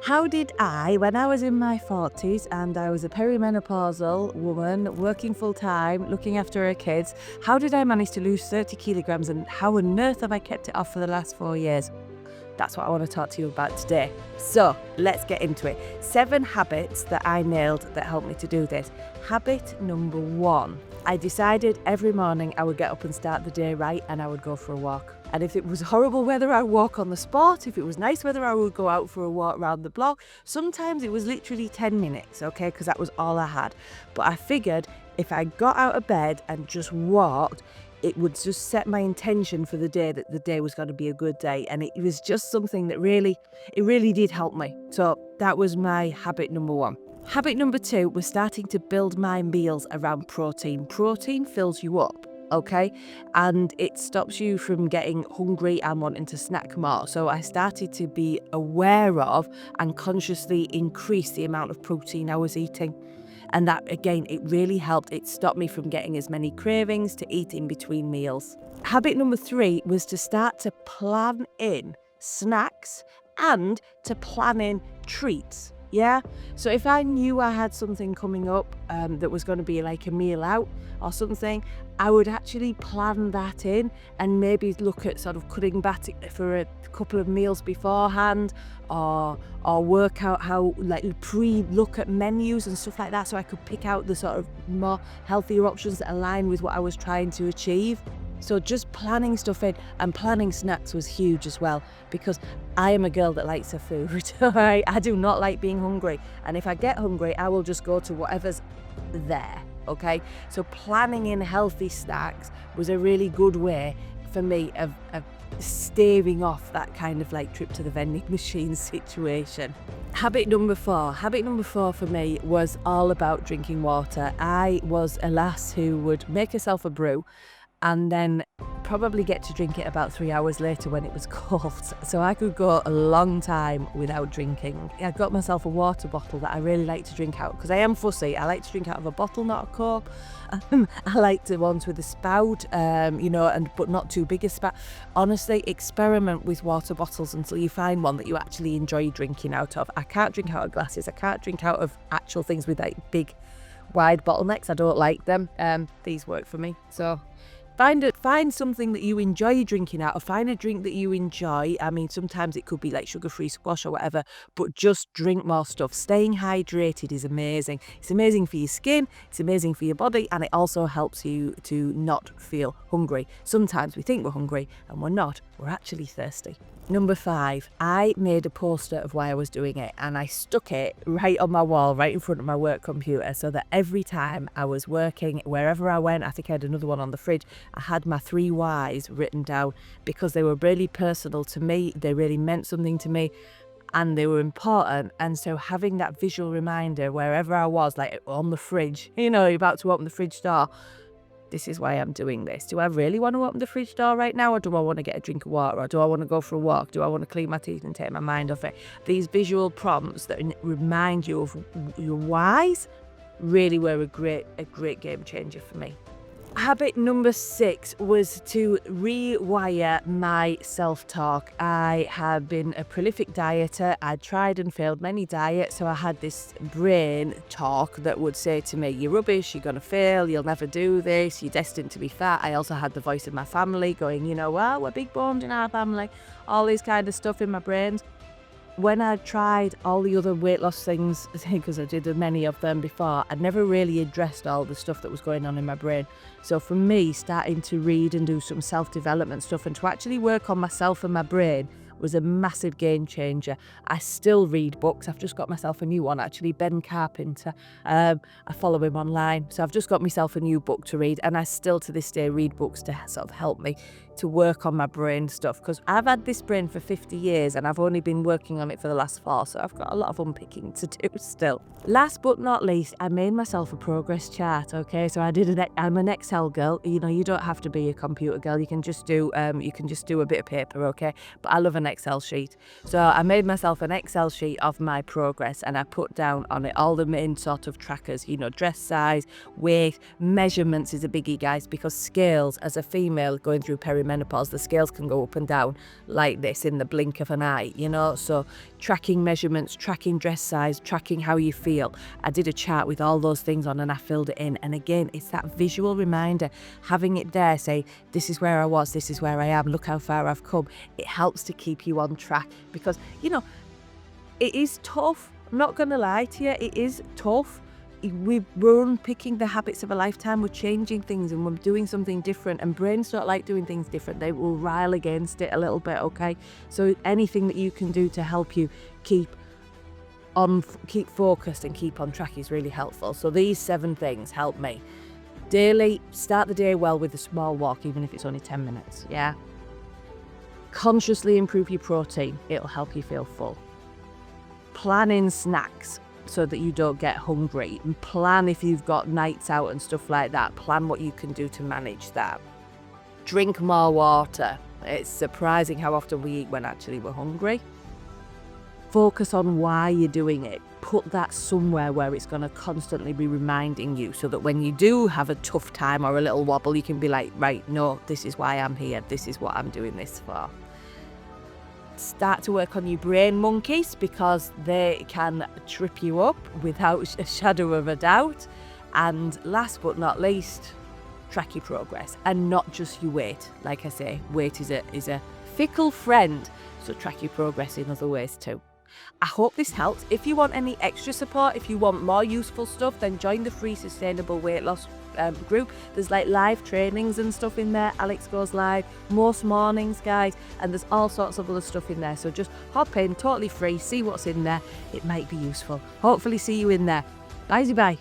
How did I, when I was in my 40s and I was a perimenopausal woman working full time, looking after her kids, how did I manage to lose 30 kilograms and how on earth have I kept it off for the last 4 years? That's what I want to talk to you about today. So let's get into it. 7 habits that I nailed that helped me to do this. Habit number 1. I decided every morning I would get up and start the day right and I would go for a walk. And if it was horrible weather, I'd walk on the spot. If it was nice weather, I would go out for a walk around the block. Sometimes it was literally 10 minutes, okay, because that was all I had. But I figured if I got out of bed and just walked, it would just set my intention for the day that the day was going to be a good day. And it was just something that really did help me. So that was my habit number 1. Habit number 2 was starting to build my meals around protein. Protein fills you up, okay? And it stops you from getting hungry and wanting to snack more. So I started to be aware of and consciously increase the amount of protein I was eating. And that, again, it really helped. It stopped me from getting as many cravings to eat in between meals. Habit number 3 was to start to plan in snacks and to plan in treats. Yeah, so if I knew I had something coming up that was going to be like a meal out or something, I would actually plan that in and maybe look at sort of cutting back for a couple of meals beforehand, or work out how, like, look at menus and stuff like that, so I could pick out the sort of more healthier options that align with what I was trying to achieve. So just planning stuff in and planning snacks was huge as well, because I am a girl that likes her food. I do not like being hungry. And if I get hungry, I will just go to whatever's there, okay? So planning in healthy snacks was a really good way for me of staving off that kind of like trip to the vending machine situation. Habit number 4 for me was all about drinking water. I was a lass who would make herself a brew and then probably get to drink it about 3 hours later when it was cold. So I could go a long time without drinking. I got myself a water bottle that I really like to drink out, because I am fussy. I like to drink out of a bottle, not a cup. I like the ones with a spout, but not too big a spout. Honestly, experiment with water bottles until you find one that you actually enjoy drinking out of. I can't drink out of glasses. I can't drink out of actual things with like big, wide bottlenecks. I don't like them. These work for me. So Find something that you enjoy drinking out of. Find a drink that you enjoy. I mean, sometimes it could be like sugar-free squash or whatever, but just drink more stuff. Staying hydrated is amazing. It's amazing for your skin, it's amazing for your body, and it also helps you to not feel hungry. Sometimes we think we're hungry and we're not. We're actually thirsty. Number 5, I made a poster of why I was doing it, and I stuck it right on my wall, right in front of my work computer, so that every time I was working, wherever I went, I think I had another one on the fridge, I had my 3 whys written down, because they were really personal to me, they really meant something to me, and they were important. And so having that visual reminder wherever I was, like on the fridge, you're about to open the fridge door, this is why I'm doing this. Do I really want to open the fridge door right now, or do I want to get a drink of water, or do I want to go for a walk? Do I want to clean my teeth and take my mind off it? These visual prompts that remind you of your whys really were a great game changer for me. Habit number 6 was to rewire my self-talk. I had been a prolific dieter. I'd tried and failed many diets, so I had this brain talk that would say to me, you're rubbish, you're going to fail, you'll never do this, you're destined to be fat. I also had the voice of my family going, well, we're big boned in our family, all this kind of stuff in my brain. When I tried all the other weight loss things, because I did many of them before, I'd never really addressed all the stuff that was going on in my brain. So for me, starting to read and do some self-development stuff and to actually work on myself and my brain was a massive game changer. I still read books. I've just got myself a new one, actually, Ben Carpenter. I follow him online. So I've just got myself a new book to read, and I still to this day read books to sort of help me to work on my brain stuff, because I've had this brain for 50 years and I've only been working on it for the last 4, so I've got a lot of unpicking to do still. Last but not least, I made myself a progress chart, okay? So I'm an Excel girl. You don't have to be a computer girl. You can just do a bit of paper, okay? But I love an Excel sheet. So I made myself an Excel sheet of my progress, and I put down on it all the main sort of trackers, dress size, weight, measurements is a biggie, guys, because scales, as a female going through perimenopause, the scales can go up and down like this in the blink of an eye, you know. So tracking measurements, tracking dress size, tracking how you feel. I did a chart with all those things on and I filled it in. And again, it's that visual reminder, having it there, say, this is where I was, this is where I am, look how far I've come. It helps to keep you on track because, you know, it is tough. I'm not going to lie to you, it is tough. We're unpicking the habits of a lifetime, we're changing things and we're doing something different, and brains don't like doing things different. They will rile against it a little bit, okay? So anything that you can do to help you keep focused and keep on track is really helpful. So these 7 things help me. Daily, start the day well with a small walk, even if it's only 10 minutes, yeah? Consciously improve your protein, it'll help you feel full. Plan in snacks so that you don't get hungry, and plan if you've got nights out and stuff like that, plan what you can do to manage that. Drink more water. It's surprising how often we eat when actually we're hungry. Focus on why you're doing it. Put that somewhere where it's going to constantly be reminding you, so that when you do have a tough time or a little wobble, you can be like, right, no, this is why I'm here, this is what I'm doing this for. Start to work on your brain monkeys, because they can trip you up without a shadow of a doubt. And last but not least, track your progress, and not just your weight. Like I say, weight is a fickle friend, so track your progress in other ways too. I hope this helped. If you want any extra support, if you want more useful stuff, then join the free Sustainable Weight Loss group. There's like live trainings and stuff in there. Alex goes live most mornings, guys, and there's all sorts of other stuff in there. So just hop in, totally free, see what's in there. It might be useful. Hopefully see you in there. Bye.